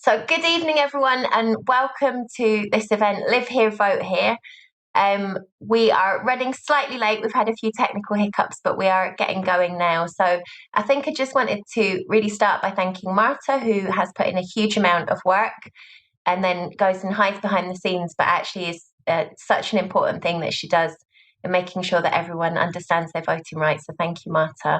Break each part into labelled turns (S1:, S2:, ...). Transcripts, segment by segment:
S1: So good evening, everyone, and welcome to this event, Live Here, Vote Here. We are running slightly late. We've had a few technical hiccups, but we are getting going now. So I think I just wanted to really start by thanking Marta, who has put in a huge amount of work and then goes and hides behind the scenes, but actually is such an important thing that she does in making sure that everyone understands their voting rights. So thank you, Marta.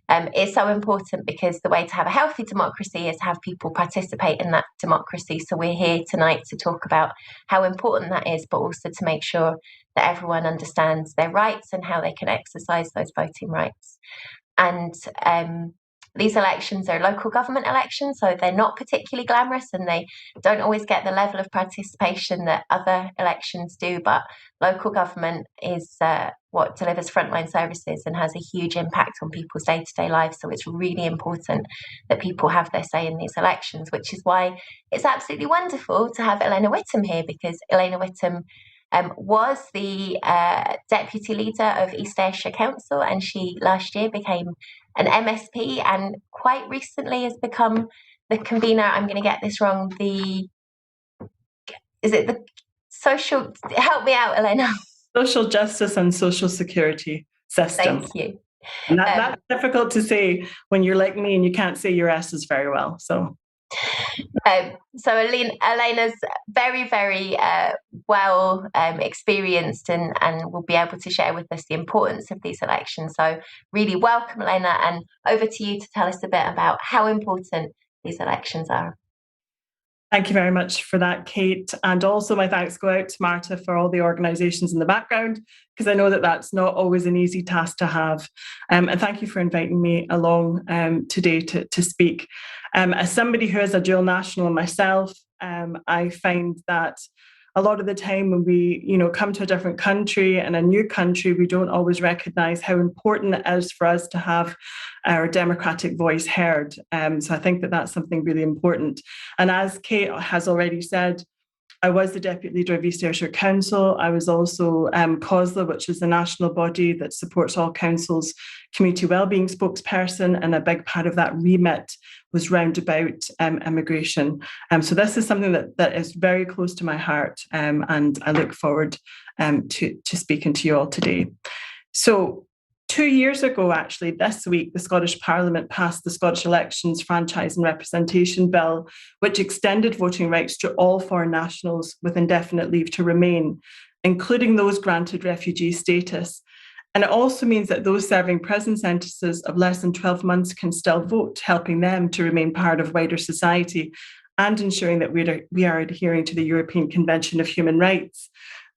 S1: It's so important because the way to have a healthy democracy is to have people participate in that democracy. So we're here tonight to talk about how important that is, but also to make sure that everyone understands their rights and how they can exercise those voting rights. And these elections are local government elections, so they're not particularly glamorous and they don't always get the level of participation that other elections do, but local government is what delivers frontline services and has a huge impact on people's day-to-day lives. So it's really important that people have their say in these elections, which is why it's absolutely wonderful to have Elena Whittam here, because Elena Whittam was the deputy leader of East Ayrshire Council, and she last year became an MSP and quite recently has become the convener. I'm going to get this wrong. Is it the social? Help me out, Elena.
S2: Social justice and social security system.
S1: Thank you.
S2: And that's difficult to say when you're like me and you can't say your S's very well. So
S1: Elena's very, very well experienced and will be able to share with us the importance of these elections. So really welcome, Elena, and over to you to tell us a bit about how important these elections are.
S2: Thank you very much for that, Kate. And also my thanks go out to Marta for all the organisations in the background, because I know that that's not always an easy task to have. And thank you for inviting me along today to speak. As somebody who is a dual national myself, I find that a lot of the time when we, come to a different country and a new country, we don't always recognise how important it is for us to have our democratic voice heard. So I think that that's something really important. And as Kate has already said, I was the deputy leader of East Ayrshire Council. I was also COSLA, which is the national body that supports all councils' community wellbeing spokesperson, and a big part of that remit was round about immigration. So this is something that is very close to my heart, and I look forward to speaking to you all today. So 2 years ago, actually, this week, the Scottish Parliament passed the Scottish Elections Franchise and Representation Bill, which extended voting rights to all foreign nationals with indefinite leave to remain, including those granted refugee status. And it also means that those serving prison sentences of less than 12 months can still vote, helping them to remain part of wider society and ensuring that we are adhering to the European Convention of Human Rights.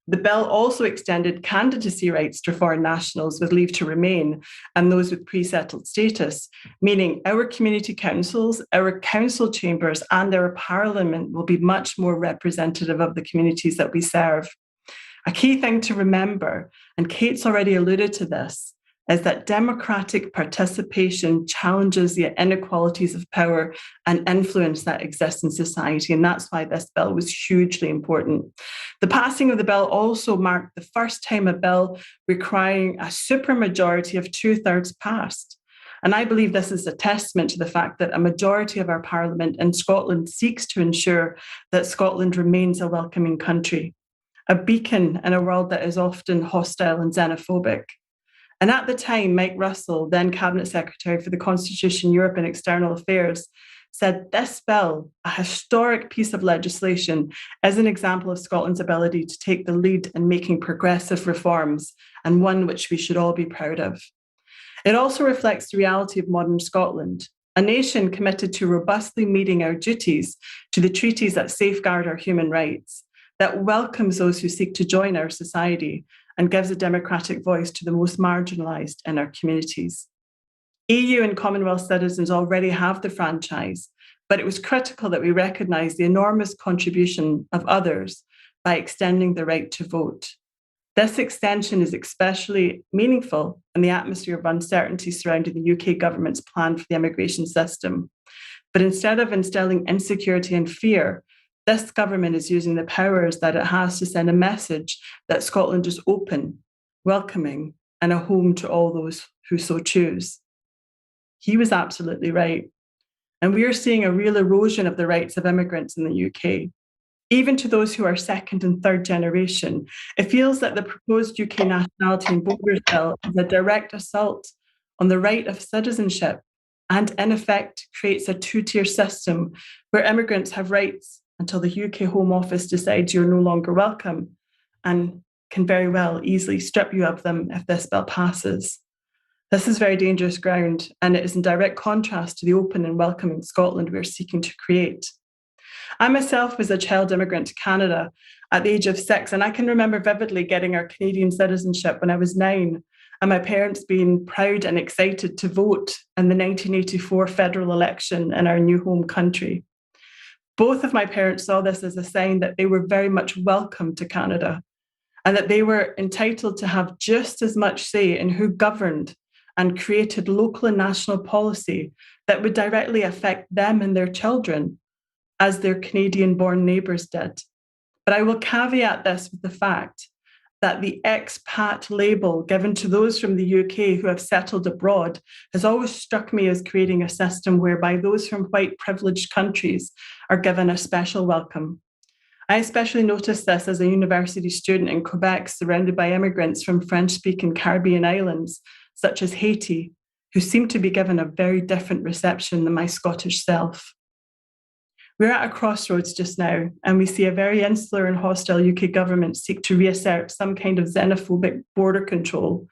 S2: The bill also extended candidacy rights to foreign nationals with leave to remain and those with pre-settled status, meaning our community councils, our council chambers, and our parliament will be much more representative of the communities that we serve. A key thing to remember, and Kate's already alluded to this, is that democratic participation challenges the inequalities of power and influence that exist in society. And that's why this bill was hugely important. The passing of the bill also marked the first time a bill requiring a supermajority of 2/3 passed. And I believe this is a testament to the fact that a majority of our parliament in Scotland seeks to ensure that Scotland remains a welcoming country, a beacon in a world that is often hostile and xenophobic. And at the time, Mike Russell, then Cabinet Secretary for the Constitution, Europe and External Affairs, said this bill, a historic piece of legislation, is an example of Scotland's ability to take the lead in making progressive reforms, and one which we should all be proud of. It also reflects the reality of modern Scotland, a nation committed to robustly meeting our duties to the treaties that safeguard our human rights, that welcomes those who seek to join our society, and gives a democratic voice to the most marginalised in our communities. EU and Commonwealth citizens already have the franchise, but it was critical that we recognise the enormous contribution of others by extending the right to vote. This extension is especially meaningful in the atmosphere of uncertainty surrounding the UK government's plan for the immigration system. But instead of instilling insecurity and fear, this government is using the powers that it has to send a message that Scotland is open, welcoming, and a home to all those who so choose. He was absolutely right. And we are seeing a real erosion of the rights of immigrants in the UK. Even to those who are second and third generation, it feels that the proposed UK Nationality and Borders Bill is a direct assault on the right of citizenship and, in effect, creates a two-tier system where immigrants have rights until the UK Home Office decides you're no longer welcome and can very well easily strip you of them if this bill passes. This is very dangerous ground, and it is in direct contrast to the open and welcoming Scotland we are seeking to create. I myself was a child immigrant to Canada at the age of 6, and I can remember vividly getting our Canadian citizenship when I was 9, and my parents being proud and excited to vote in the 1984 federal election in our new home country. Both of my parents saw this as a sign that they were very much welcome to Canada and that they were entitled to have just as much say in who governed and created local and national policy that would directly affect them and their children as their Canadian-born neighbours did. But I will caveat this with the fact that the expat label given to those from the UK who have settled abroad has always struck me as creating a system whereby those from white privileged countries are given a special welcome. I especially noticed this as a university student in Quebec, surrounded by immigrants from French-speaking Caribbean islands, such as Haiti, who seemed to be given a very different reception than my Scottish self. We're at a crossroads just now, and we see a very insular and hostile UK government seek to reassert some kind of xenophobic border control.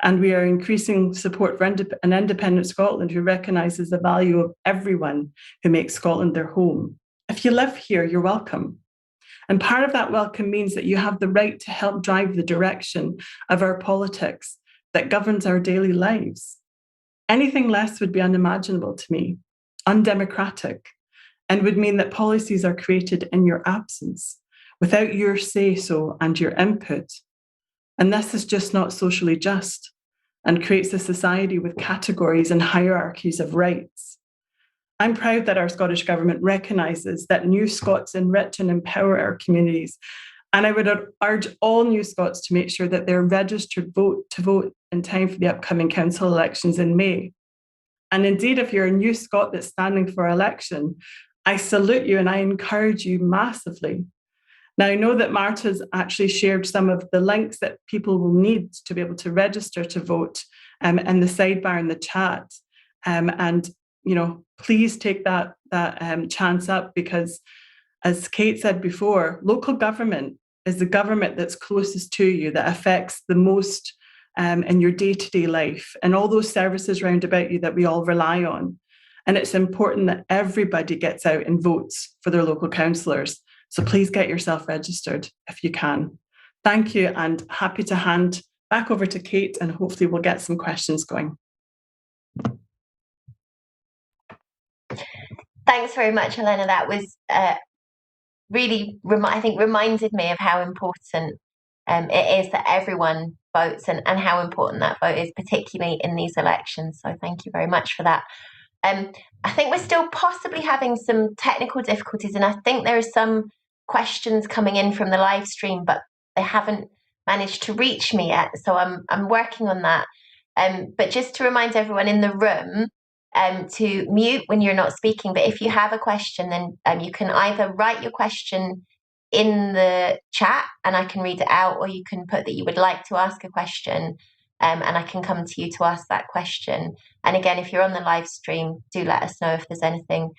S2: And we are increasing support for an independent Scotland who recognises the value of everyone who makes Scotland their home. If you live here, you're welcome. And part of that welcome means that you have the right to help drive the direction of our politics that governs our daily lives. Anything less would be unimaginable to me, undemocratic, and would mean that policies are created in your absence, without your say-so and your input. And this is just not socially just, and creates a society with categories and hierarchies of rights. I'm proud that our Scottish Government recognises that new Scots enrich and empower our communities, and I would urge all new Scots to make sure that they're registered to vote in time for the upcoming council elections in May. And indeed, if you're a new Scot that's standing for election, I salute you and I encourage you massively. Now, I know that Marta's actually shared some of the links that people will need to be able to register to vote in the sidebar in the chat. And, please take that chance up because, as Kate said before, local government is the government that's closest to you, that affects the most in your day-to-day life and all those services round about you that we all rely on. And it's important that everybody gets out and votes for their local councillors. So please get yourself registered if you can. Thank you, and happy to hand back over to Kate, and hopefully we'll get some questions going.
S1: Thanks very much, Helena. That was really, I think, reminded me of how important it is that everyone votes and how important that vote is, particularly in these elections. So thank you very much for that. I think we're still possibly having some technical difficulties, and I think there are some questions coming in from the live stream, but they haven't managed to reach me yet. So I'm working on that. But just to remind everyone in the room to mute when you're not speaking. But if you have a question, then you can either write your question in the chat and I can read it out, or you can put that you would like to ask a question. And I can come to you to ask that question. And again, if you're on the live stream, do let us know if there's anything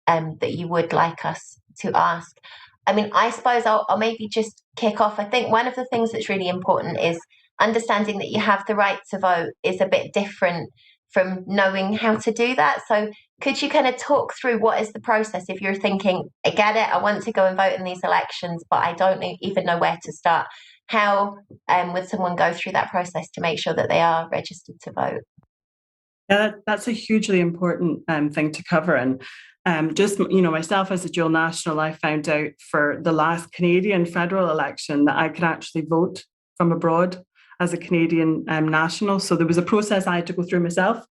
S1: that you would like us to ask. I mean, I suppose I'll maybe just kick off. I think one of the things that's really important is understanding that you have the right to vote is a bit different from knowing how to do that. So could you kind of talk through what is the process if you're thinking, I get it, I want to go and vote in these elections, but I don't even know where to start. How would someone go through that process to make sure that they are registered to vote?
S2: Yeah, that's a hugely important thing to cover. And myself as a dual national, I found out for the last Canadian federal election that I could actually vote from abroad as a Canadian national. So there was a process I had to go through myself.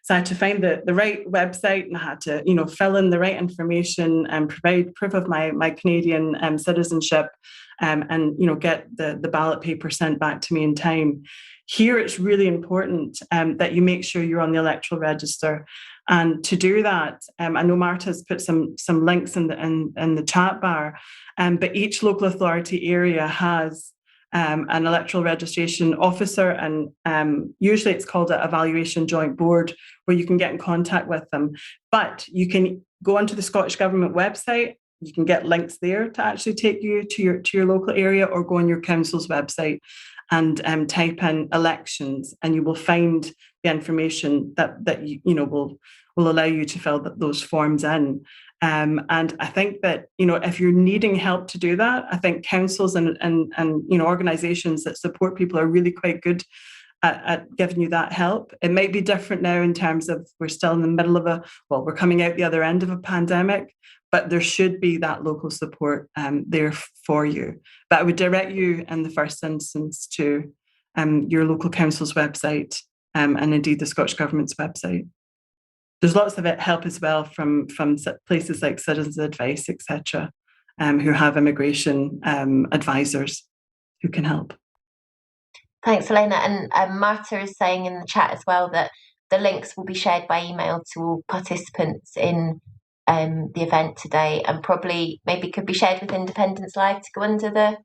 S2: So I had to find the right website, and I had to, fill in the right information and provide proof of my Canadian citizenship, and get the ballot paper sent back to me in time. Here, it's really important that you make sure you're on the electoral register. And to do that, I know Marta's put some links in the chat bar, but each local authority area has an electoral registration officer, and usually it's called an evaluation joint board, where you can get in contact with them. But you can go onto the Scottish Government website. You can get links there to actually take you to your local area, or go on your council's website and type in elections, and you will find the information that will allow you to fill those forms in. And I think that, if you're needing help to do that, I think councils and organisations that support people are really quite good at giving you that help. It might be different now in terms of we're still in the middle of we're coming out the other end of a pandemic, but there should be that local support there for you. But I would direct you in the first instance to your local council's website, and indeed the Scottish Government's website. There's lots of help as well from places like Citizens Advice, etc., who have immigration advisors who can help.
S1: Thanks, Elena. And Marta is saying in the chat as well that the links will be shared by email to all participants in the event today, and probably maybe could be shared with Independence Live to go under the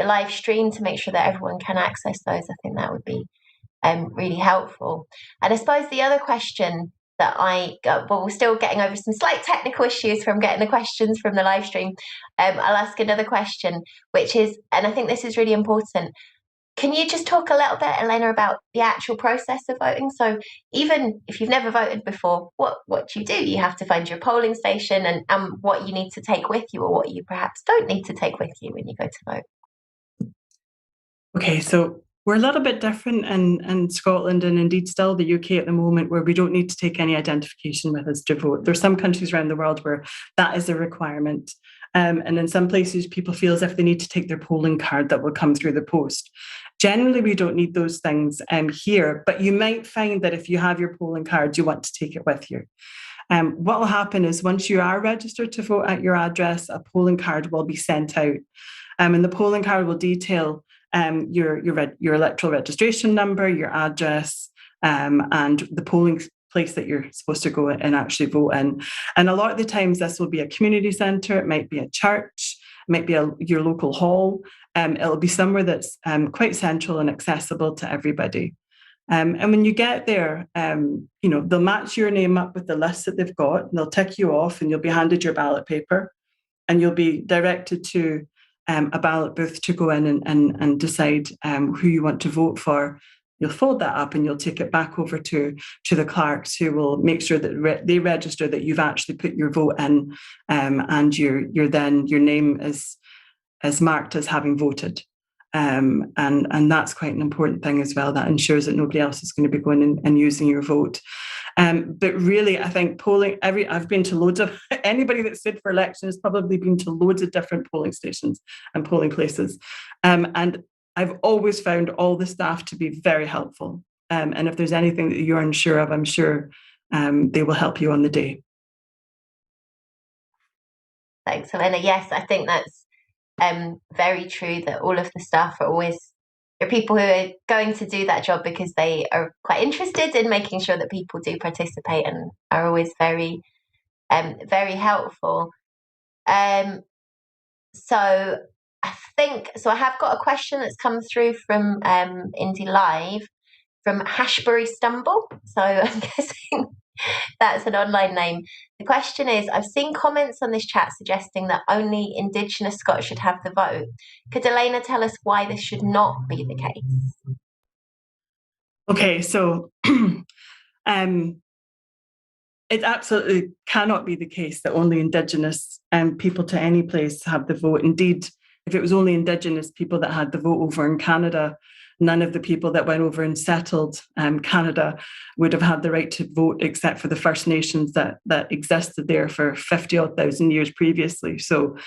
S1: live stream to make sure that everyone can access those. I think that would be really helpful. And I suppose the other question that we're still getting over some slight technical issues from getting the questions from the live stream. I'll ask another question, which is, and I think this is really important, can you just talk a little bit, Elena, about the actual process of voting? So even if you've never voted before, what do? You have to find your polling station, and what you need to take with you, or what you perhaps don't need to take with you when you go to vote.
S2: Okay, so we're a little bit different in Scotland, and indeed still the UK at the moment, where we don't need to take any identification with us to vote. There's some countries around the world where that is a requirement. And in some places, people feel as if they need to take their polling card that will come through the post. Generally, we don't need those things here, but you might find that if you have your polling card, you want to take it with you. What will happen is, once you are registered to vote at your address, a polling card will be sent out. And the polling card will detail your electoral registration number, your address, and the polling place that you're supposed to go and actually vote in. And a lot of the times this will be a community centre, it might be a church, it might be your local hall. It'll be somewhere that's quite central and accessible to everybody. And when you get there, they'll match your name up with the list that they've got, and they'll tick you off, and you'll be handed your ballot paper, and you'll be directed to a ballot booth to go in and decide who you want to vote for. You'll fold that up and you'll take it back over to the clerks, who will make sure that they register that you've actually put your vote in, and your name is marked as having voted. And that's quite an important thing as well. That ensures that nobody else is going to be going and using your vote. But really, I think polling, I've been to loads of, anybody that stood for election has probably been to loads of different polling stations and polling places. And I've always found all the staff to be very helpful. And if there's anything that you're unsure of, I'm sure they will help you on the day.
S1: Thanks, Helena. Yes, I think that's very true, that all of the staff are people who are going to do that job because they are quite interested in making sure that people do participate, and are always very, very helpful. So I have got a question that's come through from Indie Live from Hashbury Stumble. So I'm guessing that's an online name. The question is, I've seen comments on this chat suggesting that only Indigenous Scots should have the vote. Could Elena tell us why this should not be the case?
S2: Okay, so it absolutely cannot be the case that only Indigenous people to any place have the vote. Indeed, if it was only Indigenous people that had the vote over in Canada, none of the people that went over and settled Canada would have had the right to vote, except for the First Nations that existed there for 50,000 years previously. So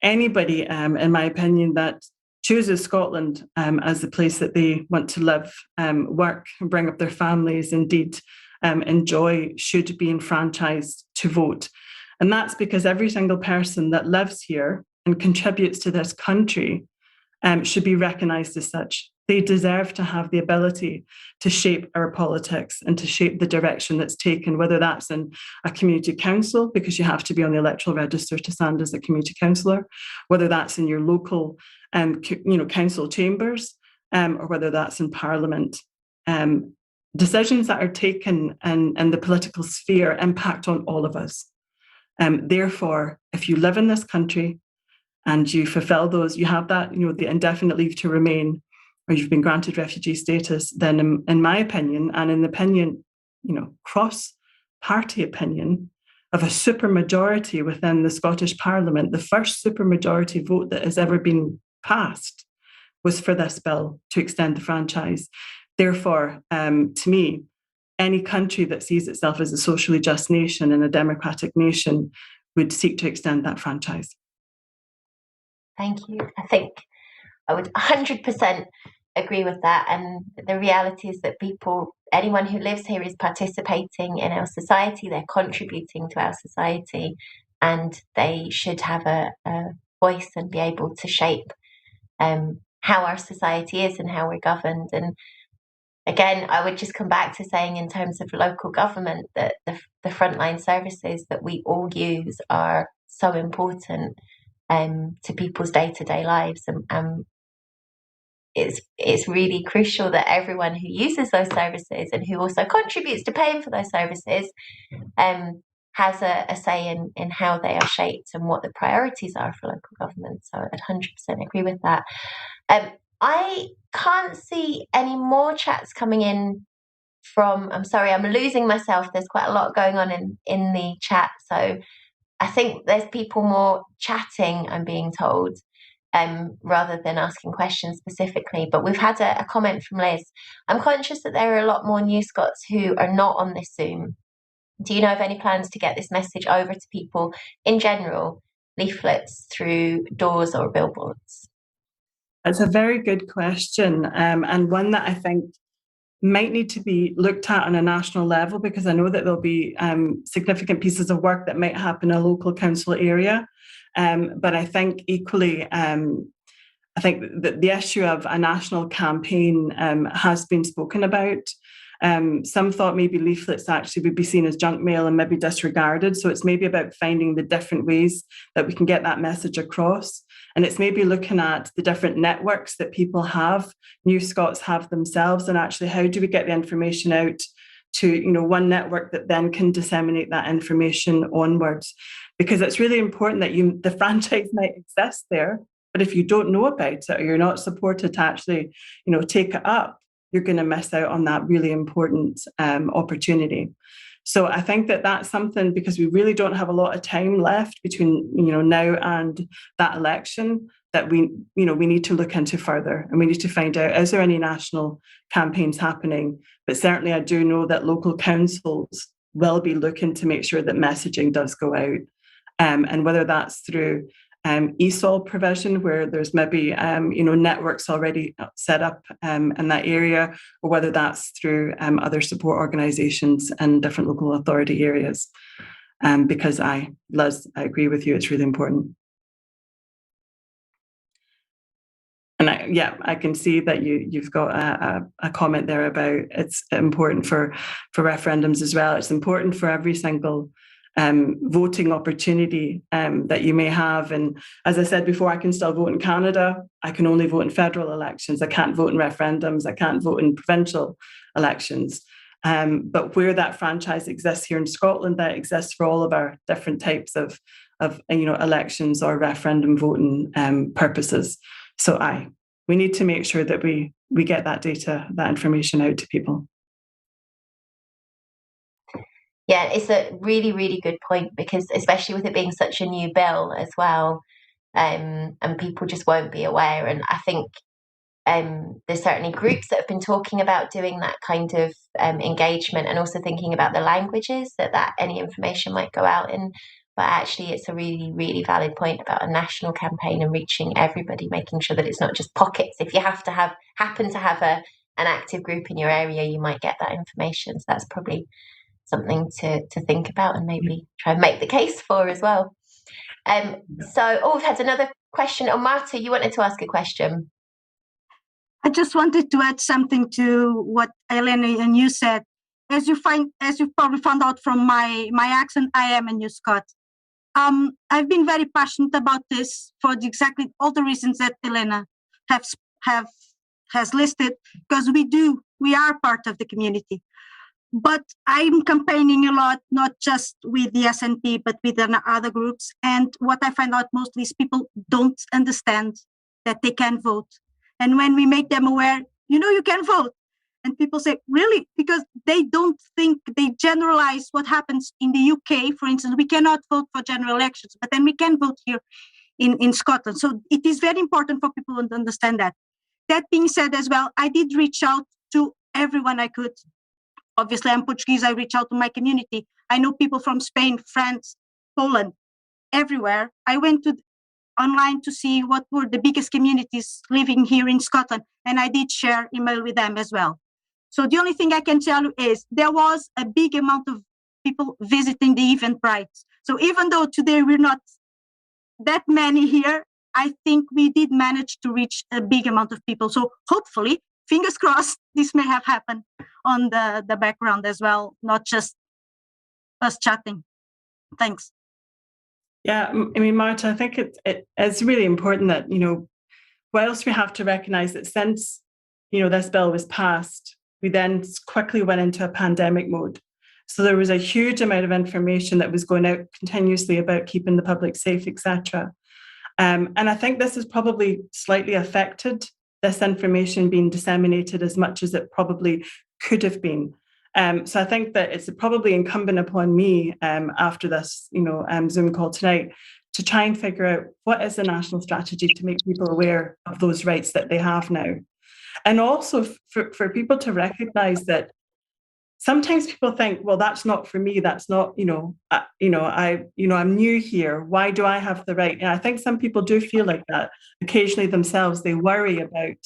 S2: anybody, in my opinion, that chooses Scotland as the place that they want to live, work, bring up their families, indeed enjoy, should be enfranchised to vote. And that's because every single person that lives here and contributes to this country should be recognised as such. They deserve to have the ability to shape our politics and to shape the direction that's taken, whether that's in a community council, because you have to be on the electoral register to stand as a community councillor, whether that's in your local council chambers, or whether that's in Parliament. Decisions that are taken in the political sphere impact on all of us. Therefore, if you live in this country and you fulfill those, you have that, the indefinite leave to remain, or you've been granted refugee status, then in my opinion, and in the opinion, cross-party opinion of a supermajority within the Scottish Parliament, the first supermajority vote that has ever been passed was for this bill to extend the franchise. Therefore, to me, any country that sees itself as a socially just nation and a democratic nation would seek to extend that franchise.
S1: Thank you. I think I would 100% agree with that. And the reality is that anyone who lives here is participating in our society, they're contributing to our society, and they should have a voice and be able to shape how our society is and how we're governed. And again, I would just come back to saying, in terms of local government, that the frontline services that we all use are so important to people's day-to-day lives, and it's really crucial that everyone who uses those services and who also contributes to paying for those services has a say in how they are shaped and what the priorities are for local government. So I'd 100% agree with that. I can't see any more chats coming in I'm sorry, I'm losing myself. There's quite a lot going on in the chat. So I think there's people more chatting, I'm being told, rather than asking questions specifically. But we've had a comment from Liz. I'm conscious that there are a lot more New Scots who are not on this Zoom. Do you know of any plans to get this message over to people in general, leaflets through doors or billboards?
S2: It's a very good question, and one that I think might need to be looked at on a national level, because I know that there'll be significant pieces of work that might happen in a local council area. But I think equally, I think that the issue of a national campaign has been spoken about. Some thought maybe leaflets actually would be seen as junk mail and maybe disregarded. So it's maybe about finding the different ways that we can get that message across. And it's maybe looking at the different networks that people have, New Scots have themselves, and actually how do we get the information out to one network that then can disseminate that information onwards. Because it's really important that the franchise might exist there, but if you don't know about it or you're not supported to actually take it up, you're going to miss out on that really important opportunity. So I think that that's something, because we really don't have a lot of time left between now and that election, that we need to look into further, and we need to find out, is there any national campaigns happening? But certainly I do know that local councils will be looking to make sure that messaging does go out, and whether that's through ESOL provision, where there's maybe networks already set up in that area, or whether that's through other support organisations in different local authority areas. Because Liz, I agree with you, it's really important. And I can see that you've got a comment there about it's important for referendums as well. It's important for every single voting opportunity that you may have. And as I said before, I can still vote in Canada. I can only vote in federal elections. I can't vote in referendums. I can't vote in provincial elections. But where that franchise exists here in Scotland, that exists for all of our different types of elections or referendum voting purposes. So we need to make sure that we get that data, that information out to people.
S1: Yeah, it's a really, really good point, because especially with it being such a new bill as well, and people just won't be aware. And I think there's certainly groups that have been talking about doing that kind of engagement, and also thinking about the languages that any information might go out in. But actually, it's a really, really valid point about a national campaign and reaching everybody, making sure that it's not just pockets. If you happen to have an active group in your area, you might get that information. So that's probably something to think about and maybe try and make the case for as well. We've had another question. Oh, Marta, you wanted to ask a question.
S3: I just wanted to add something to what Elena and you said. As you've probably found out from my accent, I am a New Scot. I've been very passionate about this for exactly all the reasons that Elena has listed, because we are part of the community. But I'm campaigning a lot, not just with the SNP, but with other groups. And what I find out mostly is people don't understand that they can vote. And when we make them aware, you can vote. And people say, really? Because they don't think, they generalize what happens in the UK. For instance, we cannot vote for general elections, but then we can vote here in Scotland. So it is very important for people to understand that. That being said as well, I did reach out to everyone I could. Obviously, I'm Portuguese, I reach out to my community. I know people from Spain, France, Poland, everywhere. I went online to see what were the biggest communities living here in Scotland, and I did share email with them as well. So the only thing I can tell you is there was a big amount of people visiting the Eventbrite. So even though today we're not that many here, I think we did manage to reach a big amount of people. So hopefully, fingers crossed, this may have happened on the background as well, not just us chatting. Thanks.
S2: Yeah, I mean, Marta, I think it's really important that, whilst we have to recognise that since, this bill was passed, we then quickly went into a pandemic mode. So there was a huge amount of information that was going out continuously about keeping the public safe, etc. And I think this has probably slightly affected this information being disseminated as much as it probably could have been. So I think that it's probably incumbent upon me after this, Zoom call tonight, to try and figure out what is the national strategy to make people aware of those rights that they have now. And also for people to recognise that sometimes people think, well, that's not for me. That's not, I'm new here. Why do I have the right? And I think some people do feel like that. Occasionally themselves, they worry about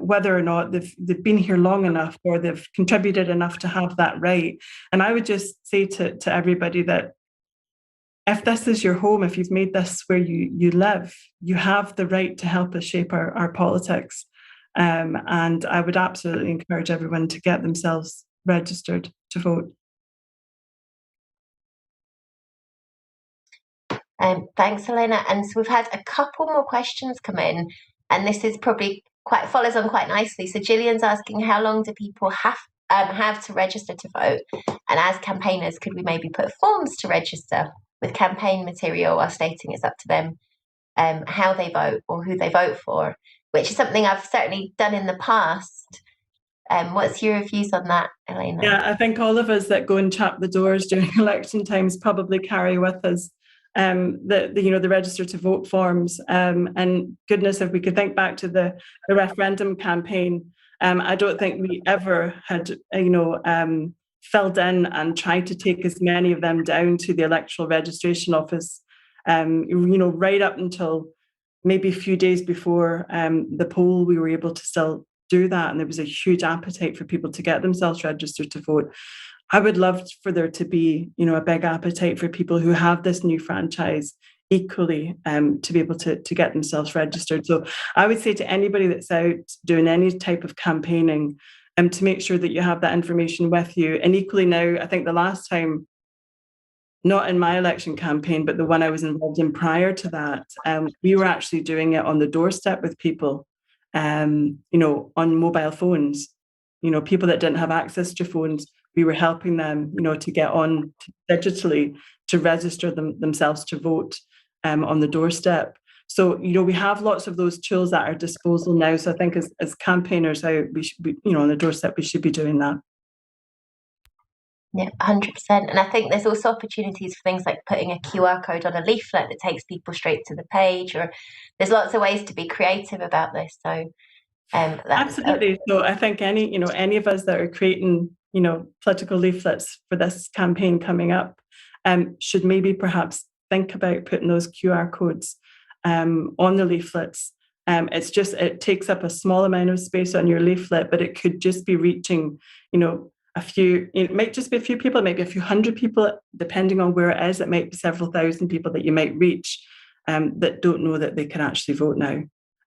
S2: whether or not they've been here long enough or they've contributed enough to have that right. And I would just say to everybody that if this is your home, if you've made this where you live, you have the right to help us shape our politics. And I would absolutely encourage everyone to get themselves registered to vote.
S1: Thanks, Helena. And so we've had a couple more questions come in, and this is probably follows on quite nicely. So Gillian's asking, how long do people have to register to vote? And as campaigners, could we maybe put forms to register with campaign material while stating it's up to them how they vote or who they vote for, which is something I've certainly done in the past. What's your views on that, Elena?
S2: Yeah, I think all of us that go and tap the doors during election times probably carry with us the register to vote forms. And goodness, if we could think back to the referendum campaign, I don't think we ever had filled in and tried to take as many of them down to the electoral registration office. Right up until maybe a few days before the poll, we were able to still do that, and there was a huge appetite for people to get themselves registered to vote. I would love for there to be, a big appetite for people who have this new franchise equally to be able to get themselves registered. So I would say to anybody that's out doing any type of campaigning, to make sure that you have that information with you. And equally now, I think the last time, not in my election campaign, but the one I was involved in prior to that, we were actually doing it on the doorstep with people, on mobile phones. People that didn't have access to phones, we were helping them, to get on digitally to register themselves to vote on the doorstep. So, we have lots of those tools at our disposal now. So I think as campaigners, we should be, on the doorstep, we should be doing that.
S1: Yeah, 100%. And I think there's also opportunities for things like putting a QR code on a leaflet that takes people straight to the page, or there's lots of ways to be creative about this. So
S2: absolutely. So I think any of us that are creating, political leaflets for this campaign coming up should maybe perhaps think about putting those QR codes on the leaflets. It takes up a small amount of space on your leaflet, but it could just be reaching, a few, it might just be a few people, it might be a few hundred people, depending on where it is. It might be several thousand people that you might reach that don't know that they can actually vote now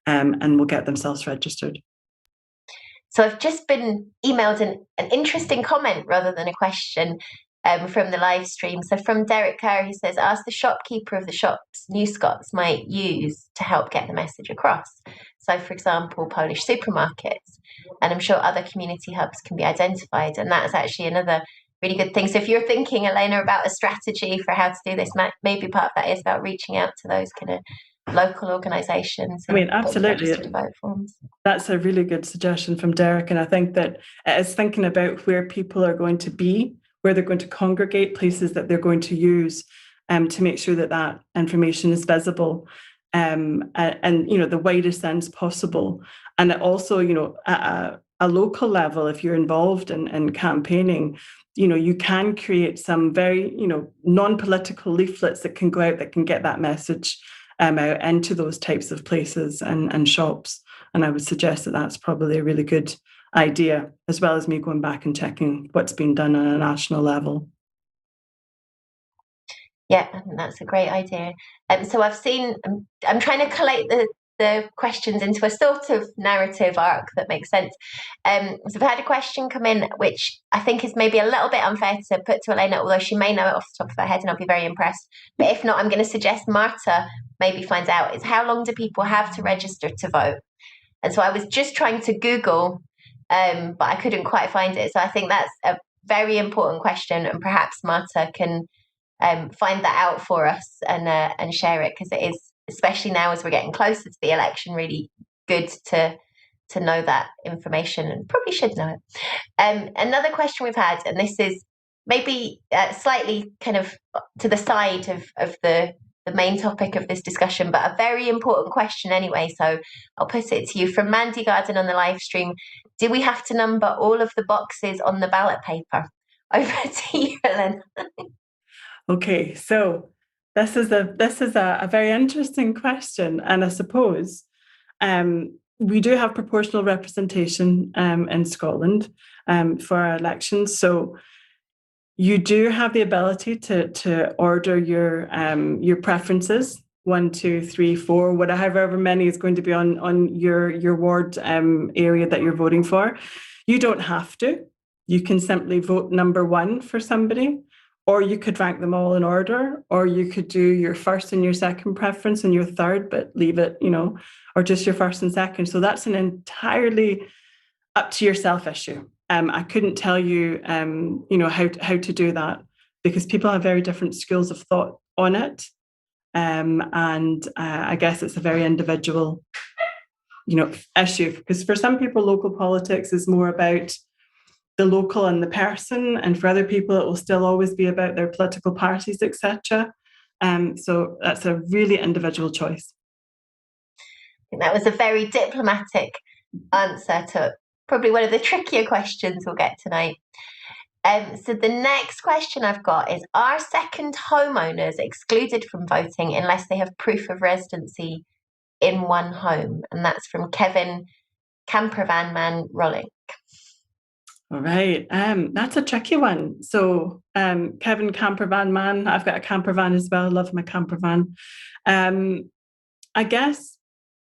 S2: and will get themselves registered.
S1: So I've just been emailed an interesting comment rather than a question from the live stream. So from Derek Kerr, he says, ask the shopkeeper of the shops New Scots might use to help get the message across. So, for example, Polish supermarkets, and I'm sure other community hubs can be identified. And that's actually another really good thing. So if you're thinking, Elena, about a strategy for how to do this, maybe part of that is about reaching out to those kind of local organisations.
S2: I mean, absolutely.
S1: Vote forms.
S2: That's a really good suggestion from Derek. And I think that it is thinking about where people are going to be, where they're going to congregate, places that they're going to use to make sure that that information is visible and the widest sense possible. And also, at a local level, if you're involved in campaigning, you can create some very, non-political leaflets that can go out, that can get that message out into those types of places and shops. And I would suggest that that's probably a really good idea, as well as me going back and checking what's been done on a national level.
S1: Yeah, I think that's a great idea. So I've seen, I'm trying to collate the questions into a sort of narrative arc that makes sense. So I've had a question come in, which I think is maybe a little bit unfair to put to Elena, although she may know it off the top of her head and I'll be very impressed. But if not, I'm going to suggest Marta maybe finds out, is how long do people have to register to vote? And so I was just trying to Google, but I couldn't quite find it. So I think that's a very important question, and perhaps Marta can find that out for us and share it, because it is, especially now as we're getting closer to the election, really good to know that information, and probably should know it. Another question we've had, and this is maybe slightly kind of to the side of the main topic of this discussion, but a very important question anyway, so I'll put it to you. From Mandy Garden on the live stream, do we have to number all of the boxes on the ballot paper? Over to you, Ellen.
S2: Okay, so this is a very interesting question, and I suppose we do have proportional representation in Scotland for our elections. So you do have the ability to order your preferences, 1, 2, 3, 4, whatever, however many is going to be on your ward area that you're voting for. You don't have to. You can simply vote number 1 for somebody, or you could rank them all in order, or you could do your first and your second preference and your third, but leave it, or just your first and second. So that's an entirely up to yourself issue. I couldn't tell you, how to do that, because people have very different schools of thought on it. And I guess it's a very individual, issue, because for some people, local politics is more about the local and the person, and for other people, it will still always be about their political parties, etc. So that's a really individual choice.
S1: I think that was a very diplomatic answer to probably one of the trickier questions we'll get tonight. So the next question I've got is, are second homeowners excluded from voting unless they have proof of residency in one home? And that's from Kevin Campervan Rolling.
S2: All right, that's a tricky one. So Kevin Campervan Man, I've got a camper van as well. I love my camper van. I guess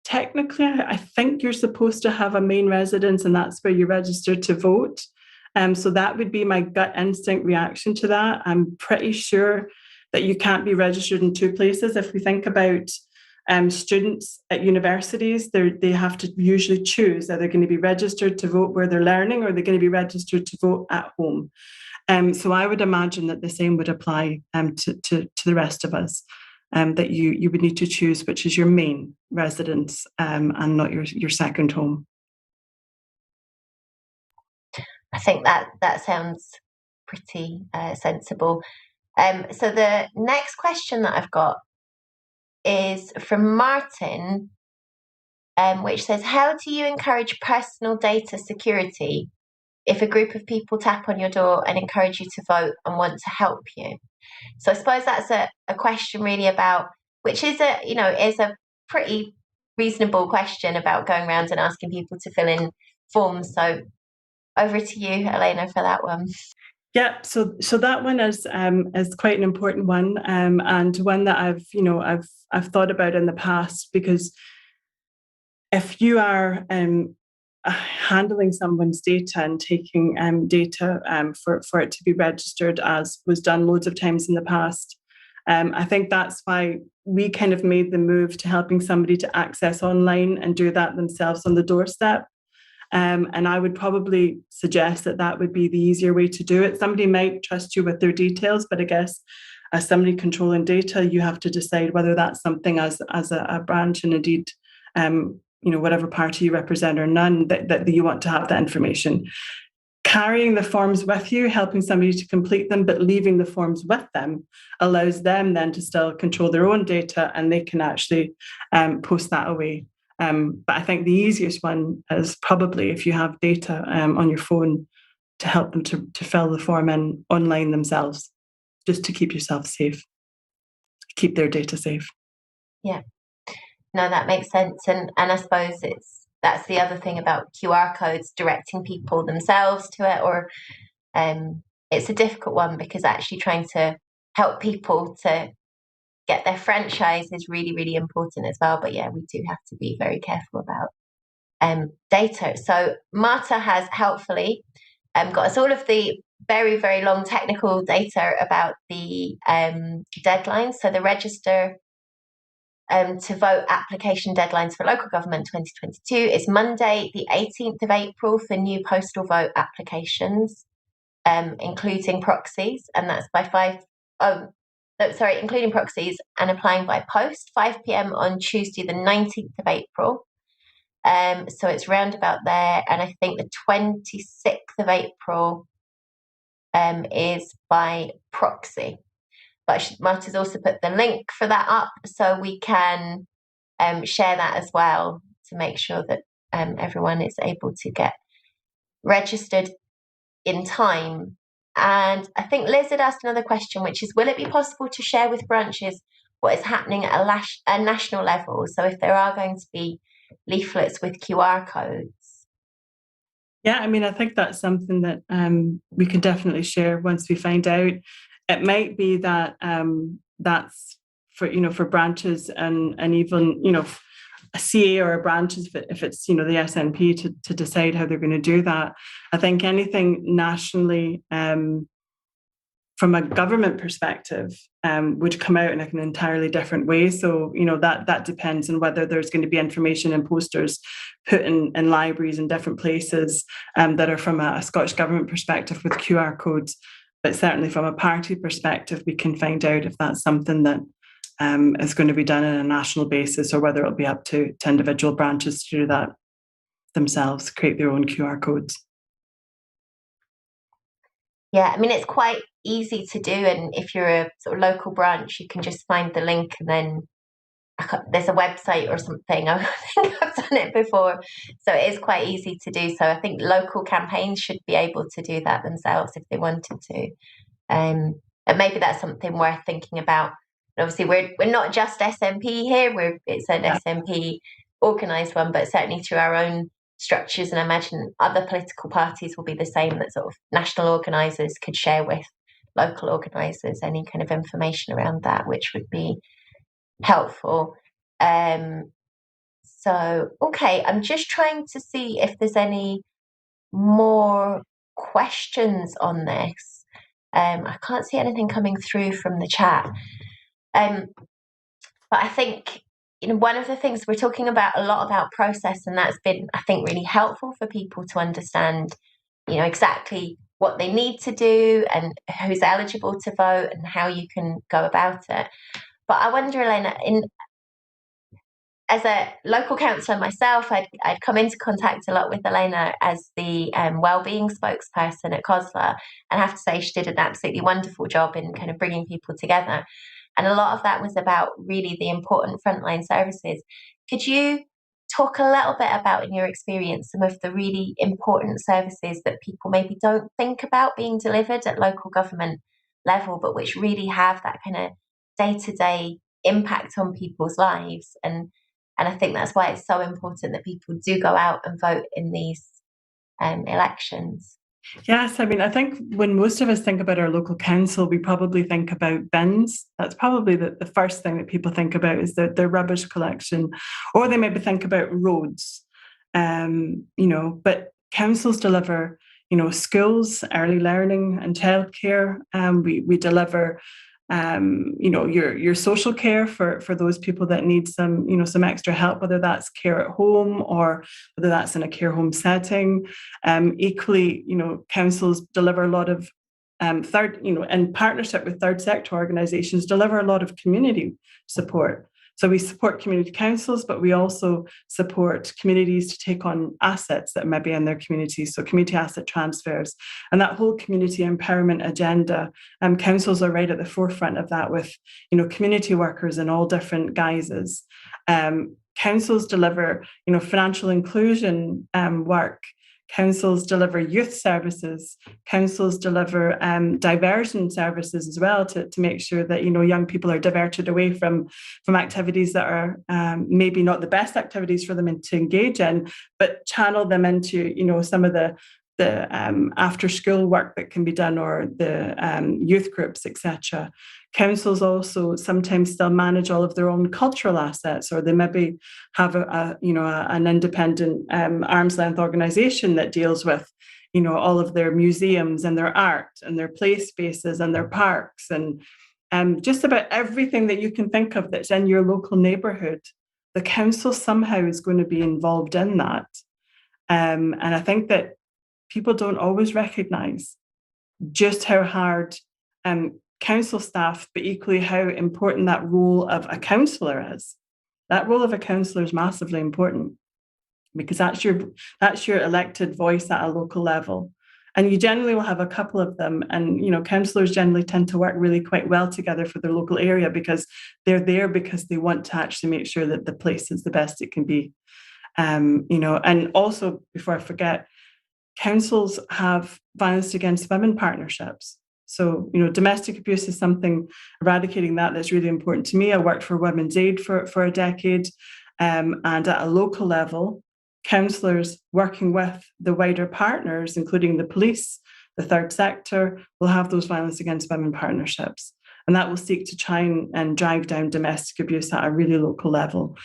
S2: technically, I think you're supposed to have a main residence, and that's where you're registered to vote. So that would be my gut instinct reaction to that. I'm pretty sure that you can't be registered in 2 places. If we think about students at universities, they have to usually choose, are they going to be registered to vote where they're learning, or are they going to be registered to vote at home? So I would imagine that the same would apply to the rest of us, that you would need to choose which is your main residence and not your second home.
S1: I think that sounds pretty sensible. So the next question that I've got is from Martin, which says, how do you encourage personal data security if a group of people tap on your door and encourage you to vote and want to help you? So I suppose that's a question really about, which is a pretty reasonable question about going around and asking people to fill in forms. So over to you, Elena, for that one.
S2: Yeah, so that one is quite an important one, and one that I've thought about in the past, because if you are handling someone's data and taking data for it to be registered, as was done loads of times in the past. I think that's why we kind of made the move to helping somebody to access online and do that themselves on the doorstep. And I would probably suggest that would be the easier way to do it. Somebody might trust you with their details, but I guess as somebody controlling data, you have to decide whether that's something as a branch, and indeed, whatever party you represent or none, that you want to have that information. Carrying the forms with you, helping somebody to complete them, but leaving the forms with them allows them then to still control their own data, and they can actually post that away. But I think the easiest one is probably if you have data on your phone to help them to fill the form in online themselves, just to keep yourself safe, keep their data safe.
S1: Yeah, no, that makes sense. And I suppose that's the other thing about QR codes, directing people themselves to it, or it's a difficult one because actually trying to help people to get their franchise is really, really important as well. But yeah, we do have to be very careful about data. So Marta has helpfully got us all of the very, very long technical data about the deadlines. So the register to vote application deadlines for local government 2022 is Monday, the 18th of April for new postal vote applications, including proxies, and that's by including proxies and applying by post, 5 p.m. on Tuesday, the 19th of April. So it's round about there. And I think the 26th of April is by proxy. But Marta's also put the link for that up so we can share that as well to make sure that everyone is able to get registered in time. And I think Liz had asked another question, which is, will it be possible to share with branches what is happening at a national level? So if there are going to be leaflets with QR codes.
S2: Yeah, I mean, I think that's something that we can definitely share once we find out. It might be that that's for branches and even a CA or a branch if it's the SNP to decide how they're going to do that. I think anything nationally from a government perspective would come out in an entirely different way. So that depends on whether there's going to be information and posters put in libraries in different places that are from a Scottish government perspective with QR codes. But certainly from a party perspective, we can find out if that's something that is going to be done on a national basis, or whether it'll be up to individual branches to do that themselves, create their own QR codes.
S1: Yeah, I mean, it's quite easy to do. And if you're a sort of local branch, you can just find the link and then there's a website or something. I think I've done it before. So it is quite easy to do. So I think local campaigns should be able to do that themselves if they wanted to. And maybe that's something worth thinking about. Obviously, we're not just SNP here. It's an SNP organised one, but certainly through our own structures, and I imagine other political parties will be the same, that sort of national organisers could share with local organisers any kind of information around that, which would be helpful. So, okay, I'm just trying to see if there's any more questions on this. I can't see anything coming through from the chat. But I think one of the things we're talking about a lot about process, and that's been, I think, really helpful for people to understand, exactly what they need to do and who's eligible to vote and how you can go about it. But I wonder, Elena, as a local councillor myself, I'd come into contact a lot with Elena as the wellbeing spokesperson at COSLA, and I have to say she did an absolutely wonderful job in kind of bringing people together. And a lot of that was about really the important frontline services. Could you talk a little bit about, in your experience, some of the really important services that people maybe don't think about being delivered at local government level, but which really have that kind of day-to-day impact on people's lives? And I think that's why it's so important that people do go out and vote in these elections.
S2: Yes, I mean, I think when most of us think about our local council, we probably think about bins. That's probably the first thing that people think about, is their rubbish collection, or they maybe think about roads. But councils deliver, schools, early learning and childcare. We deliver, your social care for those people that need some extra help, whether that's care at home or whether that's in a care home setting. Equally, councils deliver a lot of in partnership with third sector organisations, deliver a lot of community support. So we support community councils, but we also support communities to take on assets that may be in their communities, so community asset transfers. And that whole community empowerment agenda, councils are right at the forefront of that with, community workers in all different guises. Councils deliver, financial inclusion work. Councils deliver youth services. Councils deliver diversion services as well to make sure that young people are diverted away from activities that are maybe not the best activities for them to engage in, but channel them into some of the after school work that can be done, or the youth groups, etc. Councils also sometimes still manage all of their own cultural assets, or they maybe have an independent arm's length organisation that deals with all of their museums and their art and their play spaces and their parks and just about everything that you can think of that's in your local neighbourhood. The council somehow is going to be involved in that, and I think that people don't always recognise just how hard council staff, but equally how important that role of a councillor is. That role of a councillor is massively important because that's your elected voice at a local level. And you generally will have a couple of them. And, councillors generally tend to work really quite well together for their local area because they're there because they want to actually make sure that the place is the best it can be. And also, before I forget, councils have violence against women partnerships. So, domestic abuse is something, eradicating that's really important to me. I worked for Women's Aid for a decade. And at a local level, councillors working with the wider partners, including the police, the third sector, will have those violence against women partnerships. And that will seek to try and drive down domestic abuse at a really local level.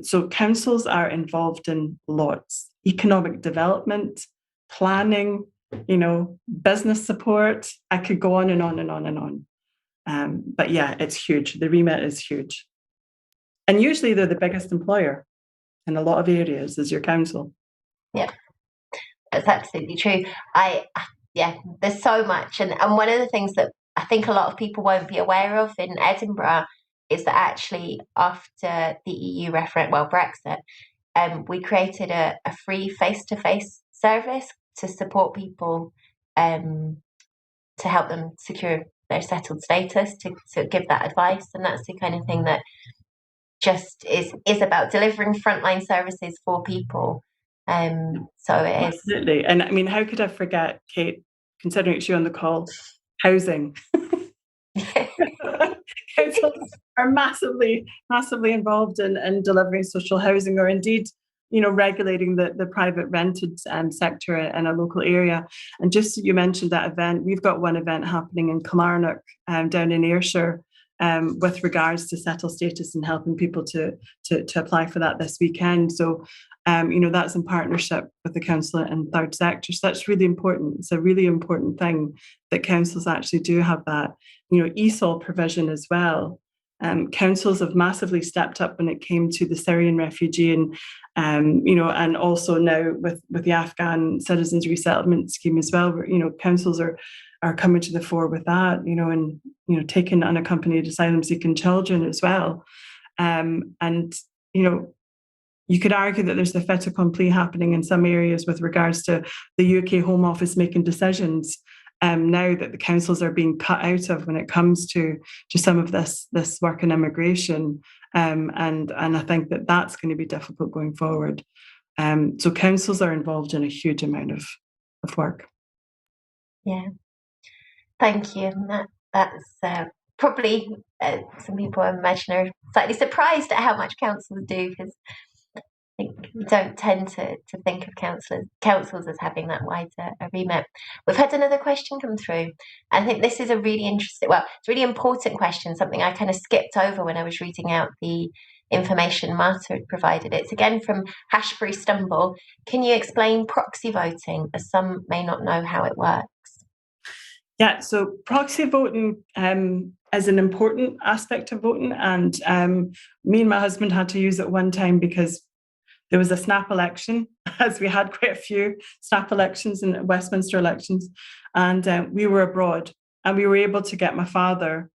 S2: So councils are involved in lots. Economic development, planning, business support. I could go on and on and on and on. But yeah, it's huge. The remit is huge. And usually they're the biggest employer in a lot of areas is your council.
S1: Yeah, that's absolutely true. There's so much. And one of the things that I think a lot of people won't be aware of in Edinburgh is that actually after the EU referendum, Brexit, we created a free face-to-face service to support people, to help them secure their settled status, to give that advice. And that's the kind of thing that just is about delivering frontline services for people. So it is.
S2: Absolutely. And I mean, how could I forget, Kate, considering it's you on the call, housing. Councils are massively involved in delivering social housing, or indeed, regulating the private rented sector in a local area. And just you mentioned that event, we've got one event happening in Kilmarnock down in Ayrshire with regards to settled status and helping people to apply for that this weekend. So that's in partnership with the council and third sector. So that's really important. It's a really important thing that councils actually do have that, ESOL provision as well. Councils have massively stepped up when it came to the Syrian refugee and also now with the Afghan citizens resettlement scheme as well, where, councils are coming to the fore with that, and taking unaccompanied asylum seeking children as well. You could argue that there's the fait accompli happening in some areas with regards to the UK Home Office making decisions now that the councils are being cut out of when it comes to some of this work in immigration. And I think that that's going to be difficult going forward. So councils are involved in a huge amount of work.
S1: Yeah. Thank you. That's probably some people, I imagine, are slightly surprised at how much councils do, because I think we don't tend to think of councils as having that wide a remit. We've had another question come through. I think this is a really interesting, it's a really important question, something I kind of skipped over when I was reading out the information Marta had provided. It's again from Hashbury Stumble. Can you explain proxy voting, as some may not know how it works?
S2: Yeah, so proxy voting is an important aspect of voting, and me and my husband had to use it one time because there was a snap election, as we had quite a few snap elections and Westminster elections, and we were abroad, and we were able to get my father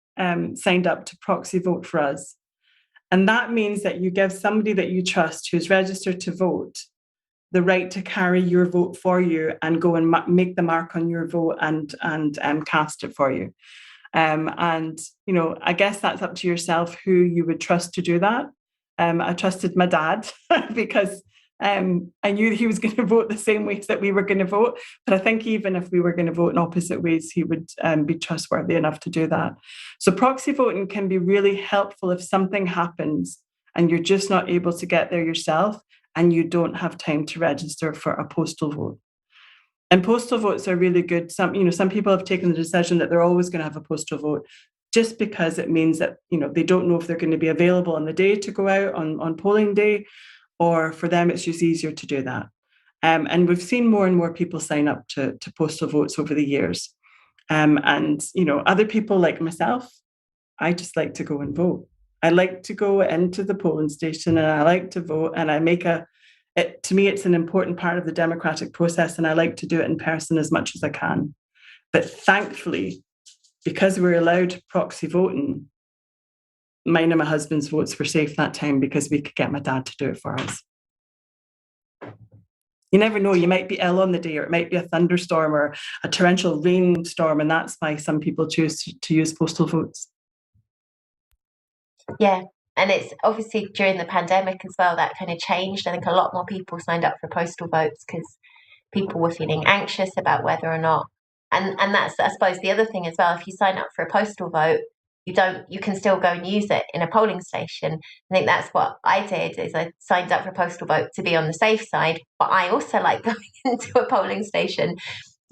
S2: signed up to proxy vote for us. And that means that you give somebody that you trust who's registered to vote the right to carry your vote for you and go and make the mark on your vote and cast it for you. And, you know, I guess that's up to yourself who you would trust to do that. I trusted my dad because I knew he was going to vote the same ways that we were going to vote. But I think even if we were going to vote in opposite ways, he would be trustworthy enough to do that. So proxy voting can be really helpful if something happens and you're just not able to get there yourself and you don't have time to register for a postal vote. And postal votes are really good. Some people have taken the decision that they're always going to have a postal vote just because it means that, you know, they don't know if they're going to be available on the day to go out on polling day, or for them, it's just easier to do that. And we've seen more and more people sign up to postal votes over the years. And, you know, other people like myself, I just like to go and vote. I like to go into the polling station and I like to vote, and I make to me, it's an important part of the democratic process, and I like to do it in person as much as I can. But thankfully, because we're allowed proxy voting, mine and my husband's votes were safe that time because we could get my dad to do it for us. You never know, you might be ill on the day, or it might be a thunderstorm or a torrential rainstorm, and that's why some people choose to use postal votes.
S1: Yeah, and it's obviously during the pandemic as well that kind of changed. I think a lot more people signed up for postal votes because people were feeling anxious about whether or not, and that's, I suppose, the other thing as well. If you sign up for a postal vote, you can still go and use it in a polling station. I think that's what I did, is I signed up for a postal vote to be on the safe side, but I also like going into a polling station,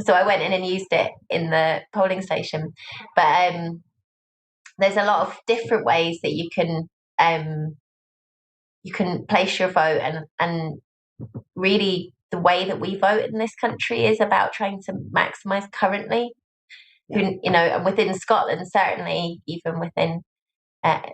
S1: so I went in and used it in the polling station. But there's a lot of different ways that you can place your vote, and really the way that we vote in this country is about trying to maximise currently. Yeah. You know, and within Scotland, certainly, even within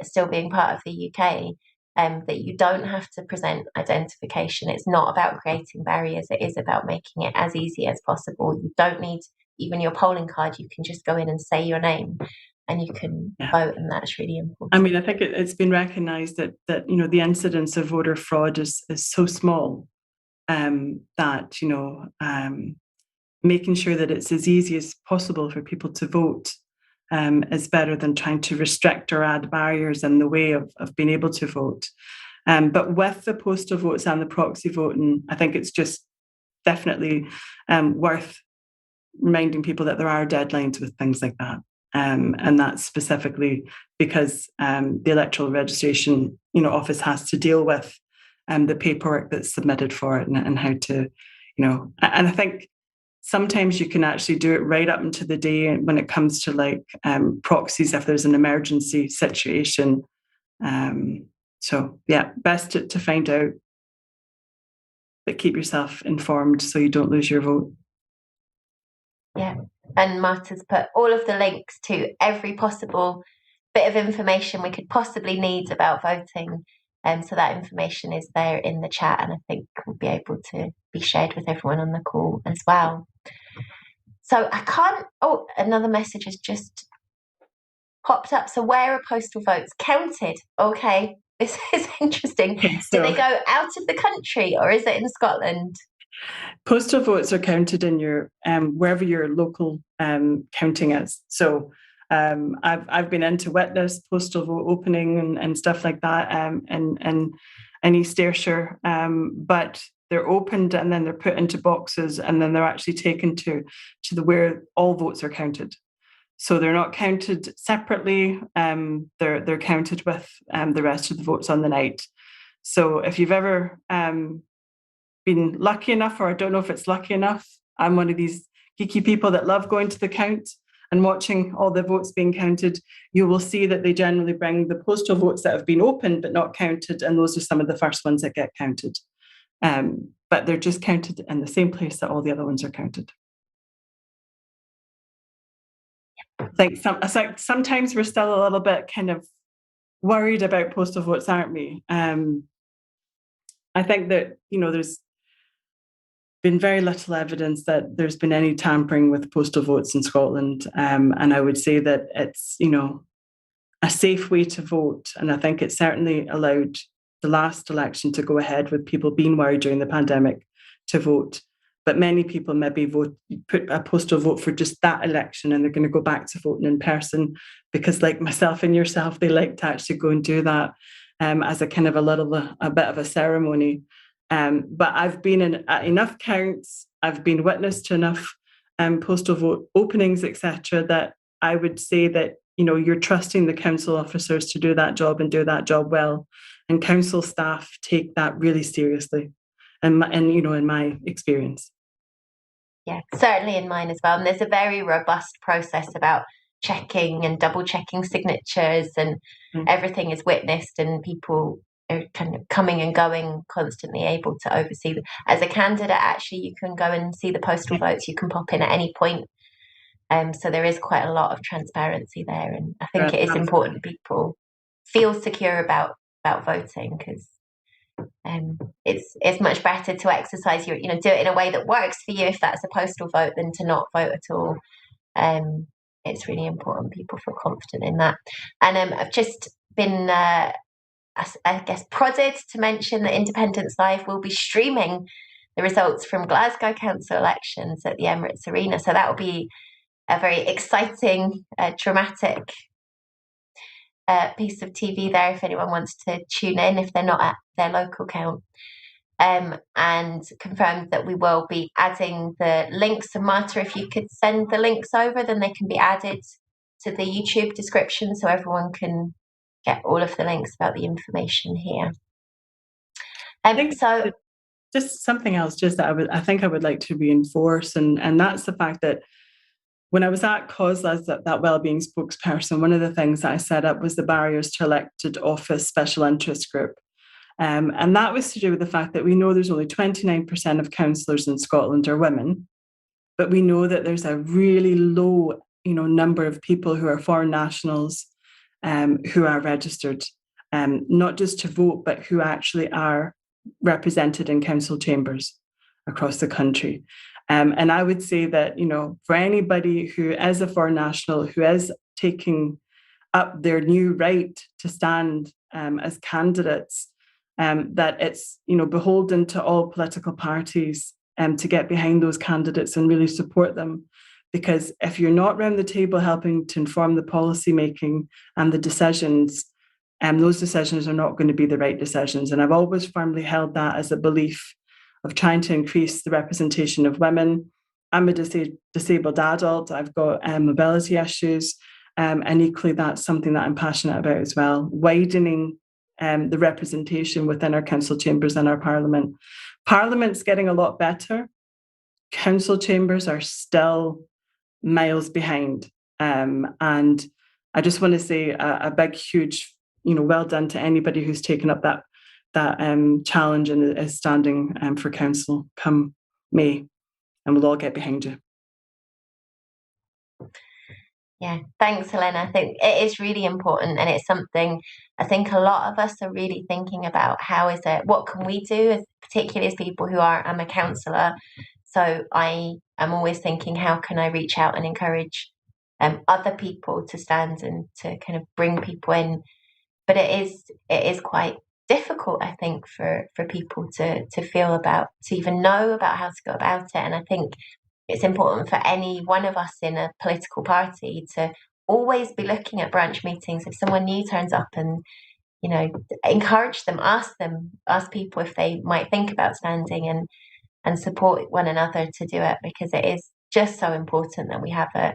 S1: still being part of the UK, that you don't have to present identification. It's not about creating barriers. It is about making it as easy as possible. You don't need even your polling card. You can just go in and say your name, and you can vote, and that's really important.
S2: I mean, I think it's been recognised that you know, the incidence of voter fraud is so small that, you know, making sure that it's as easy as possible for people to vote is better than trying to restrict or add barriers in the way of being able to vote. But with the postal votes and the proxy voting, I think it's just definitely worth reminding people that there are deadlines with things like that. And that's specifically because the electoral registration, you know, office has to deal with the paperwork that's submitted for it, and how to, you know, and I think sometimes you can actually do it right up into the day when it comes to like proxies if there's an emergency situation. So yeah, best to find out, but keep yourself informed so you don't lose your vote.
S1: Yeah, and Marta's put all of the links to every possible bit of information we could possibly need about voting. So that information is there in the chat, and I think will be able to be shared with everyone on the call as well. So I can't, oh, another message has just popped up. So where are postal votes counted? Okay, this is interesting. Okay, so, do they go out of the country, or is it in Scotland?
S2: Postal votes are counted in your wherever your local counting is. So I've been into witness postal vote opening and stuff like that in East Ayrshire, but they're opened and then they're put into boxes, and then they're actually taken to where all votes are counted. So they're not counted separately. They're counted with the rest of the votes on the night. So if you've ever been lucky enough, or I don't know if it's lucky enough, I'm one of these geeky people that love going to the count. and watching all the votes being counted, you will see that they generally bring the postal votes that have been opened but not counted, and those are some of the first ones that get counted. But they're just counted in the same place that all the other ones are counted. I think sometimes we're still a little bit kind of worried about postal votes, aren't we? I think that, there's been very little evidence that there's been any tampering with postal votes in Scotland. And I would say that it's, a safe way to vote. And I think it certainly allowed the last election to go ahead with people being worried during the pandemic to vote. But many people maybe put a postal vote for just that election, and they're going to go back to voting in person because, like myself and yourself, they like to actually go and do that as a kind of a bit of a ceremony. But I've been in enough counts, I've been witness to enough postal vote openings, etc., that I would say that, you're trusting the council officers to do that job and do that job well. And council staff take that really seriously, and in my experience.
S1: Yeah, certainly in mine as well. And there's a very robust process about checking and double checking signatures, and everything is witnessed, and people are kind of coming and going, constantly able to oversee them. As a candidate, actually, you can go and see the postal votes. You can pop in at any point. So there is quite a lot of transparency there, and I think it is important people feel secure about voting, because it's much better to exercise your, do it in a way that works for you if that's a postal vote, than to not vote at all. It's really important people feel confident in that. And I've just been, I guess, prodded to mention that Independence Live will be streaming the results from Glasgow Council elections at the Emirates Arena. So that will be a very exciting, dramatic piece of TV there if anyone wants to tune in if they're not at their local count. And confirmed that we will be adding the links. And Marta, if you could send the links over, then they can be added to the YouTube description so everyone can get all of the links about the information here. So
S2: just something else, just that I think I would like to reinforce, and that's the fact that when I was at COSLA as that wellbeing spokesperson, one of the things that I set up was the Barriers to Elected Office Special Interest Group. And that was to do with the fact that we know there's only 29% of councillors in Scotland are women, but we know that there's a really low, number of people who are foreign nationals who are registered, not just to vote, but who actually are represented in council chambers across the country. And I would say that, for anybody who is a foreign national, who is taking up their new right to stand as candidates, that it's, beholden to all political parties to get behind those candidates and really support them. Because if you're not around the table helping to inform the policy making and the decisions, those decisions are not going to be the right decisions. And I've always firmly held that as a belief of trying to increase the representation of women. I'm a disabled adult. I've got mobility issues. And equally, that's something that I'm passionate about as well, widening the representation within our council chambers and our parliament. Parliament's getting a lot better. Council chambers are still miles behind. And I just want to say a big, huge, well done to anybody who's taken up that challenge and is standing for council come May, and we'll all get behind you.
S1: Yeah, thanks, Helena. I think it is really important, and it's something I think a lot of us are really thinking about. What can we do, particularly as people who I'm a councillor, so I am always thinking, how can I reach out and encourage other people to stand and to kind of bring people in. But it is quite difficult, I think, for people to even know about how to go about it. And I think it's important for any one of us in a political party to always be looking at branch meetings. If someone new turns up, and encourage them, ask people if they might think about standing, and support one another to do it, because it is just so important that we have a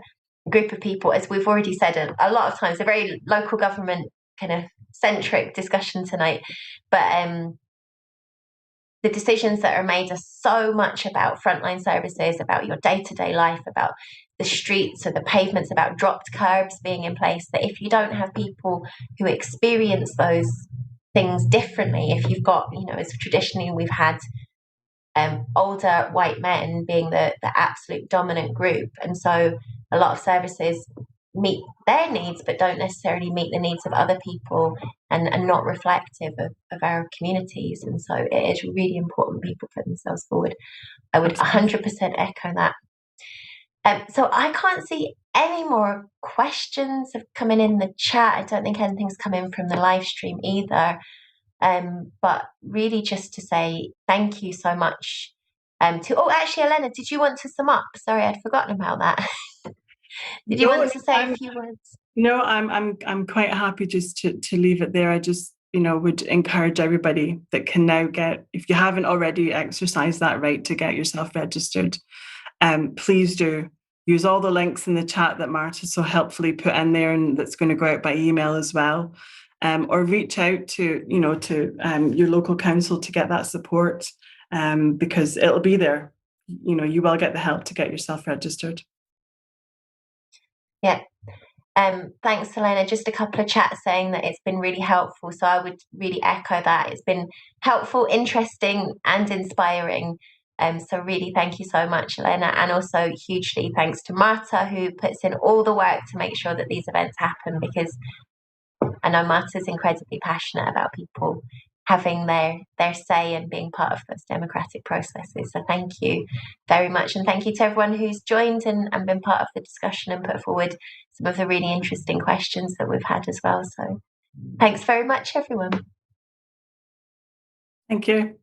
S1: group of people, as we've already said a lot of times, a very local government kind of centric discussion tonight, but the decisions that are made are so much about frontline services, about your day-to-day life, about the streets or the pavements, about dropped curbs being in place, that if you don't have people who experience those things differently, if you've got, as traditionally we've had older white men being the absolute dominant group, and so a lot of services meet their needs but don't necessarily meet the needs of other people, and not reflective of our communities. And so it is really important people put themselves forward. I would 100% echo that. So I can't see any more questions have come in the chat. I don't think anything's come in from the live stream either. But really just to say thank you so much actually, Elena, did you want to sum up? Sorry, I'd forgotten about that. Did you want to say a few words?
S2: No, I'm quite happy just to leave it there. I just, would encourage everybody that can now if you haven't already exercised that right to get yourself registered, please do use all the links in the chat that Marta so helpfully put in there, and that's going to go out by email as well. Or reach out to your local council to get that support, because it'll be there. You will get the help to get yourself registered.
S1: Yeah. Thanks, Helena. Just a couple of chats saying that it's been really helpful. So I would really echo that. It's been helpful, interesting, and inspiring. So really thank you so much, Helena. And also hugely thanks to Marta, who puts in all the work to make sure that these events happen, because I know Marta's incredibly passionate about people having their say and being part of those democratic processes. So thank you very much. And thank you to everyone who's joined and been part of the discussion and put forward some of the really interesting questions that we've had as well. So thanks very much, everyone.
S2: Thank you.